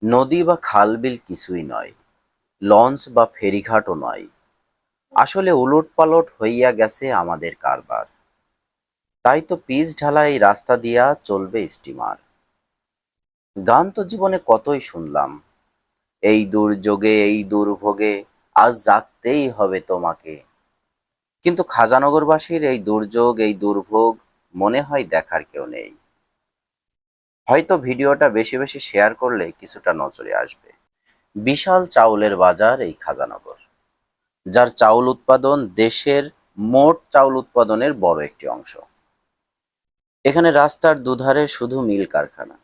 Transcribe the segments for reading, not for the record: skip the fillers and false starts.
নদী বা খাল বিল কিছুই নয়, লঞ্চ বা ফেরিঘাটও নয়। আসলে উলটপালট হইয়া গেছে আমাদের কারবার। তাই তো পিচ ঢালা এই রাস্তা দিয়া চলবে স্টিমার। গান তো জীবনে কতই শুনলাম, এই দুর্যোগে এই দুর্ভোগে আজ জাগতেই হবে তোমাকে। কিন্তু খাজানগরবাসীর এই দুর্যোগ এই দুর্ভোগ মনে হয় দেখার কেউ নেই। হয়তো ভিডিওটা বেশি বেশি শেয়ার করলে কিছুটা নজরে আসবে। বিশাল চাউলের বাজার এই খাজানগর, যার চাউল উৎপাদন দেশের মোট চাউল উৎপাদনের বড় একটি অংশ। এখানে রাস্তার দুধারে শুধু মিল কারখানা,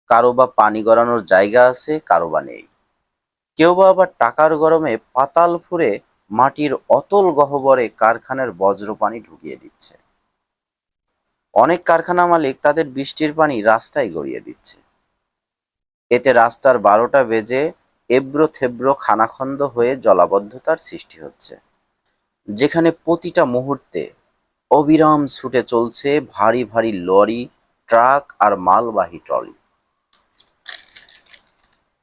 কারো বা পানি গড়ানোর জায়গা আছে, কারো বা নেই। কেউ বা আবার টাকার গরমে পাতাল ফুঁড়ে মাটির অতল গহ্বরে কারখানার বজ্র পানি ঢুকিয়ে দিচ্ছে। অনেক কারখানা মালিক তাদের বৃষ্টির পানি রাস্তায় গড়িয়ে দিচ্ছে। এতে রাস্তার ১২টা বেজে এবড়ো থেবড়ো খানাখন্দ হয়ে জলাবদ্ধতার সৃষ্টি হচ্ছে, যেখানে প্রতিটা মুহূর্তে অবিরাম ছুটে চলছে ভারী ভারী লরি, ট্রাক আর মালবাহী ট্রলি।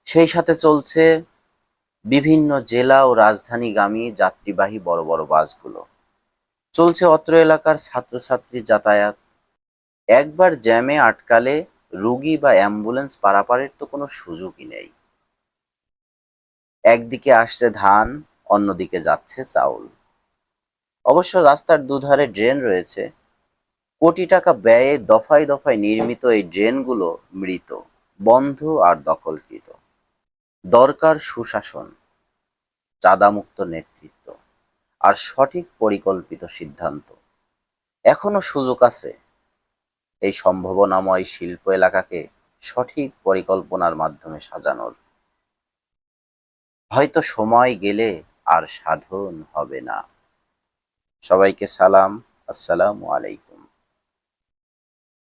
সেই সাথে চলছে বিভিন্ন জেলা ও রাজধানীগামী যাত্রীবাহী বড় বড় বাসগুলো। চলছে অত্র এলাকার ছাত্রছাত্রী যাতায়াত। একবার জ্যামে আটকালে রুগী বা অ্যাম্বুলেন্স পারাপারের তো কোনো সুযোগই নেই। একদিকে আসছে ধান, অন্যদিকে যাচ্ছে চাউল। অবশ্য রাস্তার দুধারে ড্রেন রয়েছে। কোটি টাকা ব্যয়ে দফায় দফায় নির্মিত এই ড্রেনগুলো মৃত, বন্ধ আর দখলকৃত। দরকার সুশাসন, চাঁদামুক্ত নেতৃত্ব আর সঠিক পরিকল্পিত সিদ্ধান্ত। এখনো সুযোগ আছে এই সম্ভাবনাময় শিল্প এলাকাকে সঠিক পরিকল্পনার মাধ্যমে সাজানোর। হয়তো সময় গেলে আর সাধন হবে না। সবাইকে সালাম, আসসালামু আলাইকুম।